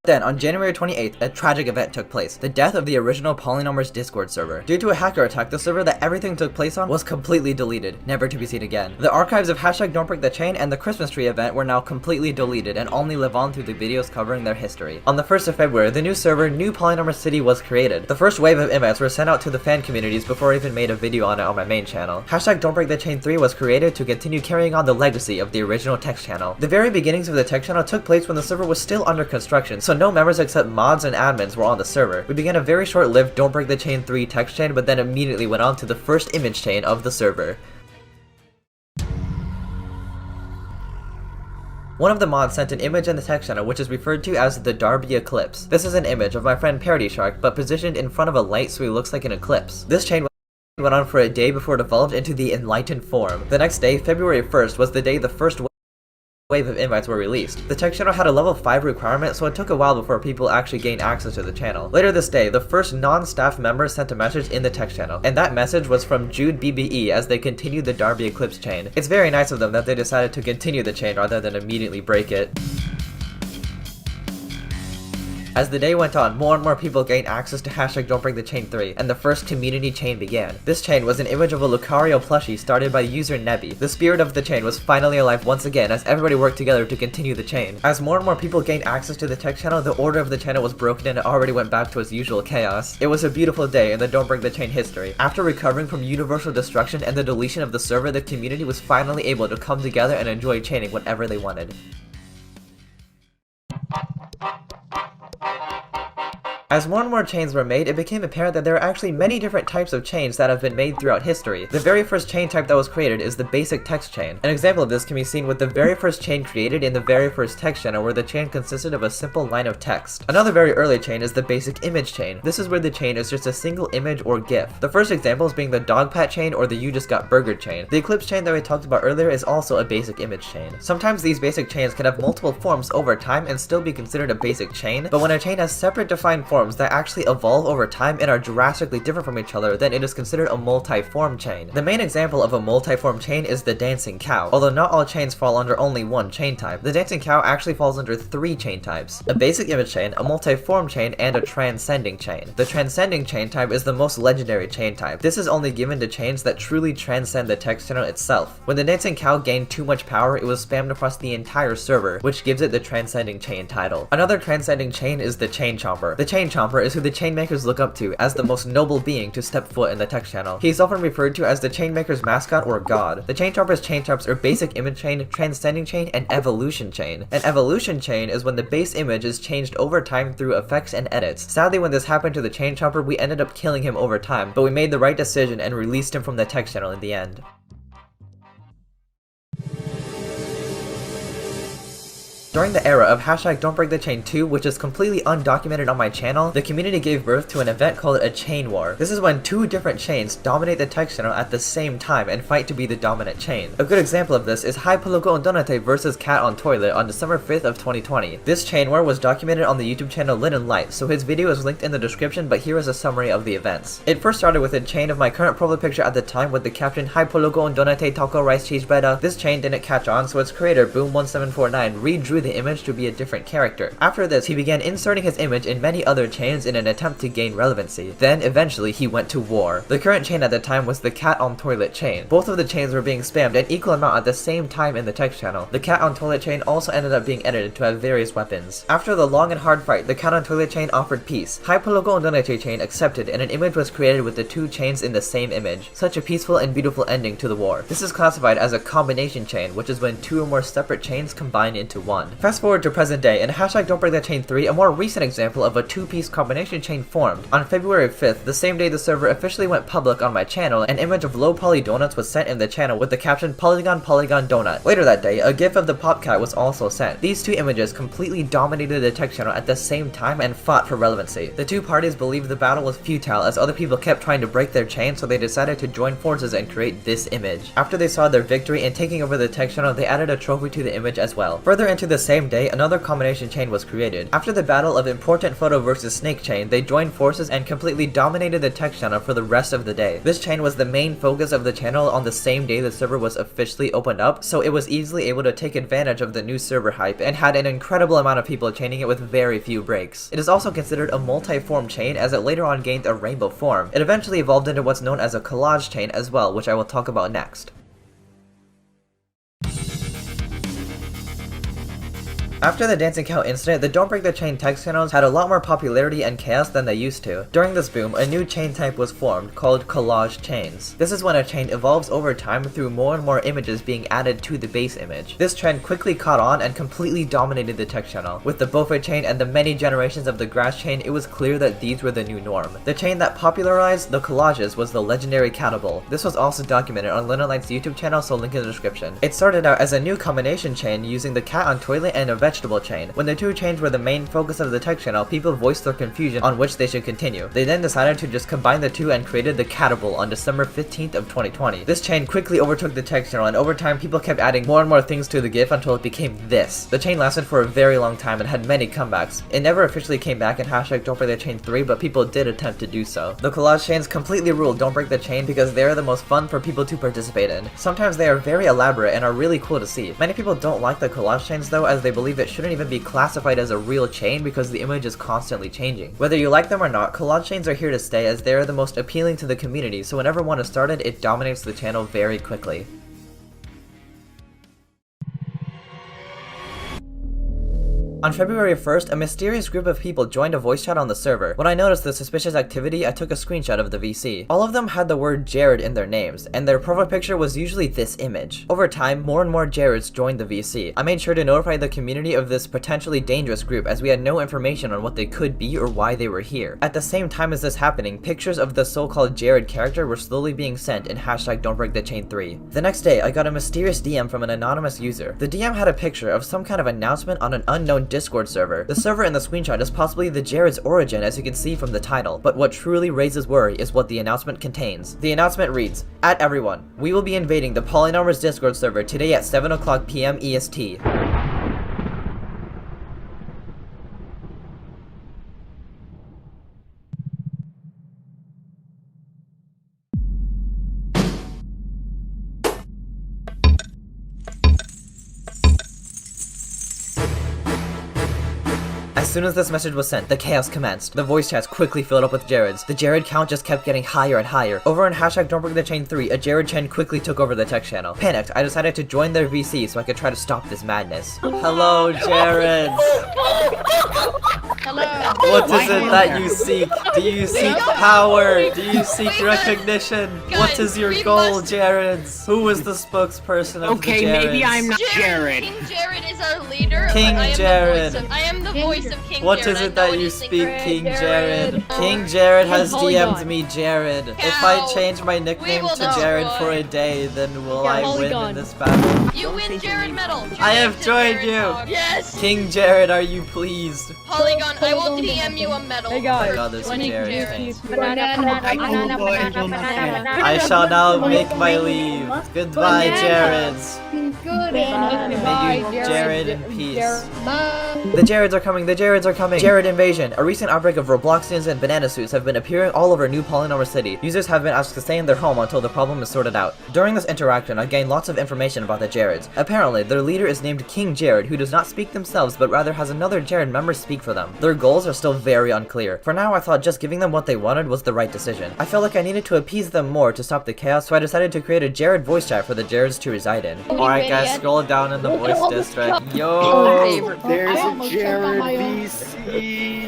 Then, on January 28th, a tragic event took place, the death of the original Polynomers Discord server. Due to a hacker attack, the server that everything took place on was completely deleted, never to be seen again. The archives of #Don'tBreakTheChain and the Christmas tree event were now completely deleted and only live on through the videos covering their history. On the 1st of February, the new server, New Polynomer City, was created. The first wave of invites were sent out to the fan communities before I even made a video on it on my main channel. #Don'tBreakTheChain 3 was created to continue carrying on the legacy of the original text channel. The very beginnings of the text channel took place when the server was still under construction, so no members except mods and admins were on the server. We began a very short-lived Don't Break the Chain 3 text chain, but then immediately went on to the first image chain of the server. One of the mods sent an image in the text channel which is referred to as the Darby Eclipse. This is an image of my friend Parody Shark, but positioned in front of a light so he looks like an eclipse. This chain went on for a day before it evolved into the Enlightened form. The next day, February 1st, was the day the first wave of invites were released. The text channel had a level 5 requirement, so it took a while before people actually gained access to the channel. Later this day, the first non-staff member sent a message in the text channel, and that message was from Jude BBE as they continued the Darby Eclipse chain. It's very nice of them that they decided to continue the chain rather than immediately break it. As the day went on, more and more people gained access to #Don'tBreakTheChain 3, and the first community chain began. This chain was an image of a Lucario plushie started by user Nebby. The spirit of the chain was finally alive once again as everybody worked together to continue the chain. As more and more people gained access to the text channel, the order of the channel was broken and it already went back to its usual chaos. It was a beautiful day in the Don't Break the Chain history. After recovering from universal destruction and the deletion of the server, the community was finally able to come together and enjoy chaining whenever they wanted. As more and more chains were made, it became apparent that there are actually many different types of chains that have been made throughout history. The very first chain type that was created is the basic text chain. An example of this can be seen with the very first chain created in the very first text channel, where the chain consisted of a simple line of text. Another very early chain is the basic image chain. This is where the chain is just a single image or GIF. The first examples being the dog pat chain or the you just got burgered chain. The Eclipse chain that we talked about earlier is also a basic image chain. Sometimes these basic chains can have multiple forms over time and still be considered a basic chain, but when a chain has separate defined forms that actually evolve over time and are drastically different from each other, then it is considered a multi-form chain. The main example of a multi-form chain is the dancing cow. Although not all chains fall under only one chain type, the dancing cow actually falls under 3 chain types: a basic image chain, a multi-form chain, and a transcending chain. The transcending chain type is the most legendary chain type. This is only given to chains that truly transcend the text channel itself. When the dancing cow gained too much power, it was spammed across the entire server, which gives it the transcending chain title. Another transcending chain is the chain chomper. The chain chomper is who the chain makers look up to as the most noble being to step foot in the text channel. He is often referred to as the chain maker's mascot or god. The chain chomper's chain types are basic image chain, transcending chain, and evolution chain. An evolution chain is when the base image is changed over time through effects and edits. Sadly, when this happened to the chain chomper, we ended up killing him over time, but we made the right decision and released him from the text channel in the end. During the era of #Don'tBreakTheChain 2, which is completely undocumented on my channel, the community gave birth to an event called a chain war. This is when 2 different chains dominate the text channel at the same time and fight to be the dominant chain. A good example of this is Hypologo Donate vs Cat on Toilet on December 5th of 2020. This chain war was documented on the YouTube channel Linen Light, so his video is linked in the description, but here is a summary of the events. It first started with a chain of my current profile picture at the time with the caption Hypologo Donate Taco Rice Cheese Bread. This chain didn't catch on, so its creator Boom1749 redrew the image to be a different character. After this, he began inserting his image in many other chains in an attempt to gain relevancy. Then, eventually, he went to war. The current chain at the time was the Cat on Toilet chain. Both of the chains were being spammed an equal amount at the same time in the text channel. The Cat on Toilet chain also ended up being edited to have various weapons. After the long and hard fight, the Cat on Toilet chain offered peace. Hypologo Donate chain accepted, and an image was created with the 2 chains in the same image. Such a peaceful and beautiful ending to the war. This is classified as a combination chain, which is when 2 or more separate chains combine into one. Fast forward to present day, and #Don'tBreakTheChain 3, a more recent example of a 2-piece combination chain formed. On February 5th, the same day the server officially went public on my channel, an image of low poly donuts was sent in the channel with the caption Polygon Polygon Donut. Later that day, a gif of the pop cat was also sent. These 2 images completely dominated the text channel at the same time and fought for relevancy. The 2 parties believed the battle was futile as other people kept trying to break their chain, so they decided to join forces and create this image. After they saw their victory in taking over the text channel, they added a trophy to the image as well. Further into this same day, another combination chain was created. After the battle of Important Photo versus Snake Chain, they joined forces and completely dominated the text channel for the rest of the day. This chain was the main focus of the channel on the same day the server was officially opened up, so it was easily able to take advantage of the new server hype and had an incredible amount of people chaining it with very few breaks. It is also considered a multi-form chain as it later on gained a rainbow form. It eventually evolved into what's known as a collage chain as well, which I will talk about next. After the dancing cow incident, the Don't Break the Chain text channels had a lot more popularity and chaos than they used to. During this boom, a new chain type was formed, called collage chains. This is when a chain evolves over time through more and more images being added to the base image. This trend quickly caught on and completely dominated the text channel. With the Boffa chain and the many generations of the grass chain, it was clear that these were the new norm. The chain that popularized the collages was the legendary Cannibal. This was also documented on Linolite's YouTube channel, so link in the description. It started out as a new combination chain using the cat on toilet and a vegetable chain. When the two chains were the main focus of the text channel, people voiced their confusion on which they should continue. They then decided to just combine the two and created the Cannibal on December 15th of 2020. This chain quickly overtook the text channel, and over time people kept adding more and more things to the GIF until it became this. The chain lasted for a very long time and had many comebacks. It never officially came back in hashtag Don't Break the Chain 3, but people did attempt to do so. The collage chains completely ruled Don't Break the Chain because they are the most fun for people to participate in. Sometimes they are very elaborate and are really cool to see. Many people don't like the collage chains though, as they believe it shouldn't even be classified as a real chain because the image is constantly changing. Whether you like them or not, collage chains are here to stay as they are the most appealing to the community, so whenever one is started, it dominates the channel very quickly. On February 1st, a mysterious group of people joined a voice chat on the server. When I noticed the suspicious activity, I took a screenshot of the VC. All of them had the word Jared in their names, and their profile picture was usually this image. Over time, more and more Jareds joined the VC. I made sure to notify the community of this potentially dangerous group as we had no information on what they could be or why they were here. At the same time as this happening, pictures of the so-called Jared character were slowly being sent in hashtag Don't Break the Chain 3. The next day, I got a mysterious DM from an anonymous user. The DM had a picture of some kind of announcement on an unknown Discord server. The server in the screenshot is possibly the Jared's origin, as you can see from the title, but what truly raises worry is what the announcement contains. The announcement reads, "At everyone, we will be invading the Polynomers Discord server today at 7:00 PM EST. As soon as this message was sent, the chaos commenced. The voice chats quickly filled up with Jareds. The Jared count just kept getting higher and higher. Over in hashtag Don't Break the Chain 3, a Jared chain quickly took over the text channel. Panicked, I decided to join their VC so I could try to stop this madness. Hello, Jareds! Hello. What is it that you seek? Do you seek power? Do you seek recognition? What is your goal, Jareds? Who is the spokesperson of the Jareds? Okay, maybe I'm not Jared. King Jared is our leader. King but Jared. I am the voice of King What Jared. is it that you speak, King Jared? King Jared has DM'd me Jared. If I change my nickname to Jared for a day, then will I win in this battle? You win Jared medal. I have joined you. Yes. King Jared, are you pleased? Polygon, I will DM you a medal. Hey guys. Oh my god, this Winning Jared Jared. thing. I shall now make my leave. Goodbye, Jareds. May you Jared in peace. The Jareds are coming, the Jareds are coming! Jared invasion! A recent outbreak of Robloxians and banana suits have been appearing all over New Polynomer City. Users have been asked to stay in their home until the problem is sorted out. During this interaction, I gained lots of information about the Jareds. Apparently, their leader is named King Jared, who does not speak themselves, but rather has another Jared member speak for them. Their goals are still very unclear. For now, I thought just giving them what they wanted was the right decision. I felt like I needed to appease them more to stop the chaos, so I decided to create a Jared voice chat for the Jareds to reside in. Alright guys, scroll down in the voice district. Yo! There's a Jared VC.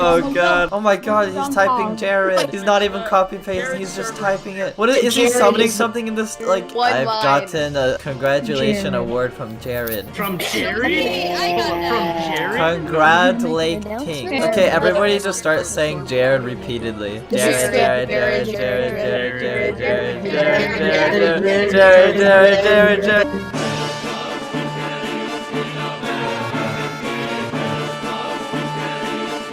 Oh god. Oh my god, he's typing Jared. He's not even copy pasting, he's just typing it. What is he summoning something in this, like, I've gotten a congratulation award from Jared. From Jared? From Jared? Congratulate King. Okay, everybody just start saying Jared repeatedly. Jared, Jared, Jared, Jared, Jared, Jared, Jared, Jared, Jared, Jared, Jared, Jared, Jared.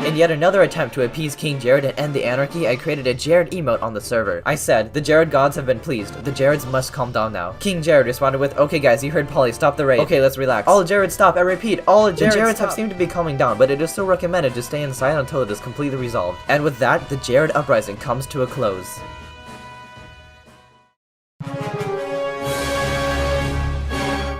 In yet another attempt to appease King Jared and end the anarchy, I created a Jared emote on the server. I said, the Jared gods have been pleased. The Jareds must calm down now. King Jared responded with, okay guys, you heard Polly, stop the raid. Okay, let's relax. All Jareds stop, I repeat, all Jareds have seemed to be calming down, but it is still recommended to stay inside until it is completely resolved. And with that, the Jared uprising comes to a close.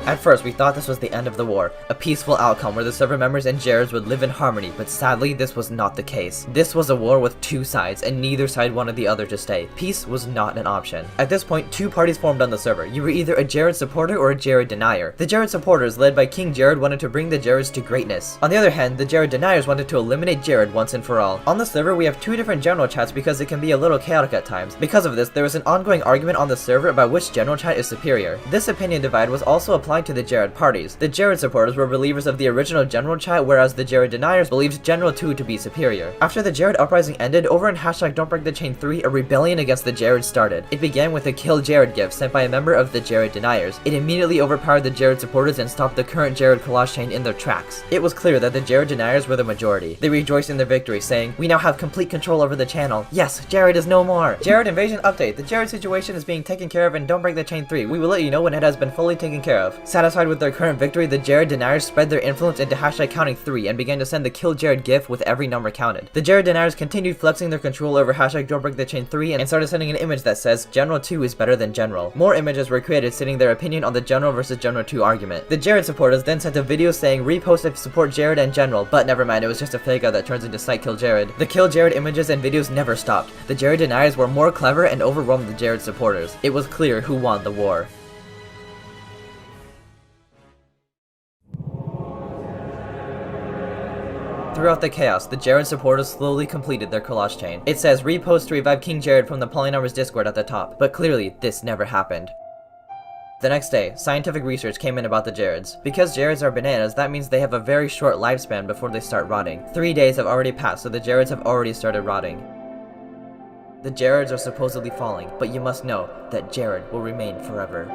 At first, we thought this was the end of the war, a peaceful outcome where the server members and Jareds would live in harmony, but sadly, this was not the case. This was a war with two sides, and neither side wanted the other to stay. Peace was not an option. At this point, two parties formed on the server. You were either a Jared supporter or a Jared denier. The Jared supporters, led by King Jared, wanted to bring the Jareds to greatness. On the other hand, the Jared deniers wanted to eliminate Jared once and for all. On the server, we have two different general chats because it can be a little chaotic at times. Because of this, there was an ongoing argument on the server about which general chat is superior. This opinion divide was also applied to the Jared parties. The Jared supporters were believers of the original general chat, whereas the Jared deniers believed General 2 to be superior. After the Jared uprising ended, over in #Don'tBreakTheChain3, a rebellion against the Jared started. It began with a Kill Jared gift sent by a member of the Jared deniers. It immediately overpowered the Jared supporters and stopped the current Jared Collage Chain in their tracks. It was clear that the Jared deniers were the majority. They rejoiced in their victory, saying, "We now have complete control over the channel. Yes, Jared is no more." Jared invasion update. The Jared situation is being taken care of in Don't Break the Chain 3. We will let you know when it has been fully taken care of. Satisfied with their current victory, the Jared deniers spread their influence into #counting3 and began to send the Kill Jared gift with every number counted. The Jared deniers continued flexing their control over #Don'tBreakTheChain3 and started sending an image that says General 2 is better than General. More images were created stating their opinion on the General versus General 2 argument. The Jared supporters then sent a video saying repost if support Jared and General, but never mind, it was just a fake out that turns into Site Kill Jared. The Kill Jared images and videos never stopped. The Jared deniers were more clever and overwhelmed the Jared supporters. It was clear who won the war. Throughout the chaos, the Jared supporters slowly completed their collage chain. It says repost to revive King Jared from the Polynumbers Discord at the top, but clearly this never happened. The next day, scientific research came in about the Jareds. Because Jareds are bananas, that means they have a very short lifespan before they start rotting. 3 days have already passed, so the Jareds have already started rotting. The Jareds are supposedly falling, but you must know that Jared will remain forever.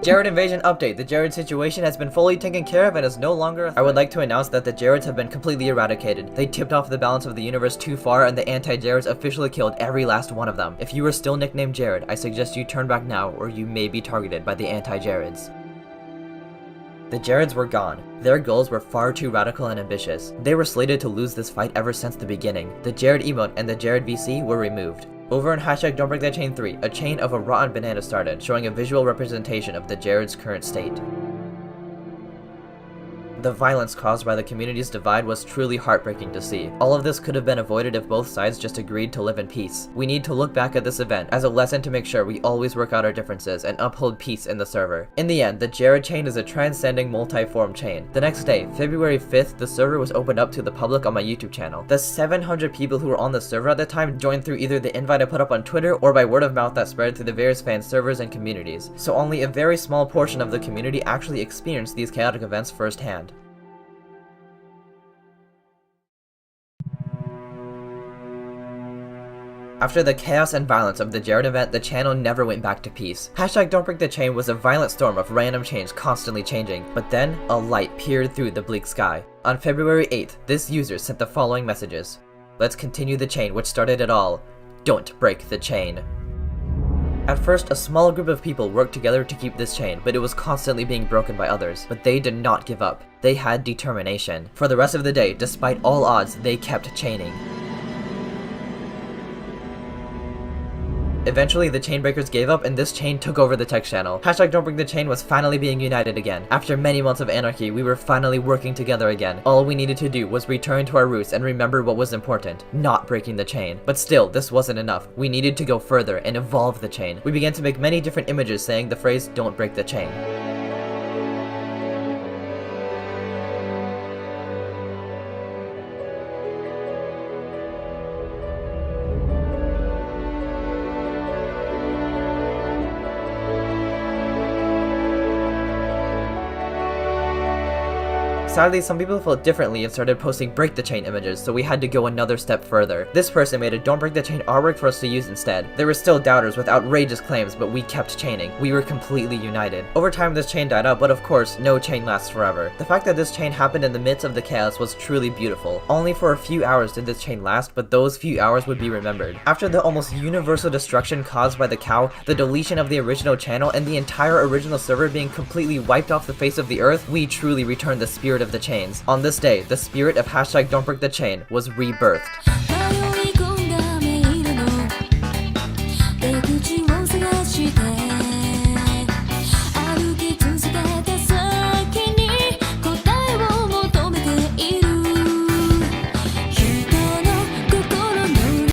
Jared invasion update. The Jared situation has been fully taken care of and is no longer a threat. I would like to announce that the Jareds have been completely eradicated. They tipped off the balance of the universe too far and the anti-Jareds officially killed every last one of them. If you are still nicknamed Jared, I suggest you turn back now or you may be targeted by the anti-Jareds. The Jareds were gone. Their goals were far too radical and ambitious. They were slated to lose this fight ever since the beginning. The Jared emote and the Jared VC were removed. Over in #Don'tBreakTheChain3, a chain of a rotten banana started, showing a visual representation of the Jared's current state. The violence caused by the community's divide was truly heartbreaking to see. All of this could have been avoided if both sides just agreed to live in peace. We need to look back at this event as a lesson to make sure we always work out our differences and uphold peace in the server. In the end, the Jared chain is a transcending multi-form chain. The next day, February 5th, the server was opened up to the public on my YouTube channel. The 700 people who were on the server at the time joined through either the invite I put up on Twitter or by word of mouth that spread through the various fan servers and communities. So only a very small portion of the community actually experienced these chaotic events firsthand. After the chaos and violence of the Jared event, the channel never went back to peace. #Don'tBreakTheChain was a violent storm of random chains constantly changing, but then a light peered through the bleak sky. On February 8th, this user sent the following messages. "Let's continue the chain which started it all. Don't break the chain." At first, a small group of people worked together to keep this chain, but it was constantly being broken by others. But they did not give up. They had determination. For the rest of the day, despite all odds, they kept chaining. Eventually, the chainbreakers gave up and this chain took over the text channel. #Don'tBreakTheChain was finally being united again. After many months of anarchy, we were finally working together again. All we needed to do was return to our roots and remember what was important, not breaking the chain. But still, this wasn't enough. We needed to go further and evolve the chain. We began to make many different images saying the phrase, "Don't break the chain." Sadly, some people felt differently and started posting break the chain images, so we had to go another step further. This person made a don't break the chain artwork for us to use instead. There were still doubters with outrageous claims, but we kept chaining. We were completely united. Over time, this chain died out, but of course, no chain lasts forever. The fact that this chain happened in the midst of the chaos was truly beautiful. Only for a few hours did this chain last, but those few hours would be remembered. After the almost universal destruction caused by the cow, the deletion of the original channel, and the entire original server being completely wiped off the face of the earth, we truly returned the spirit of the chains. On this day, the spirit of hashtag don't break the chain was rebirthed.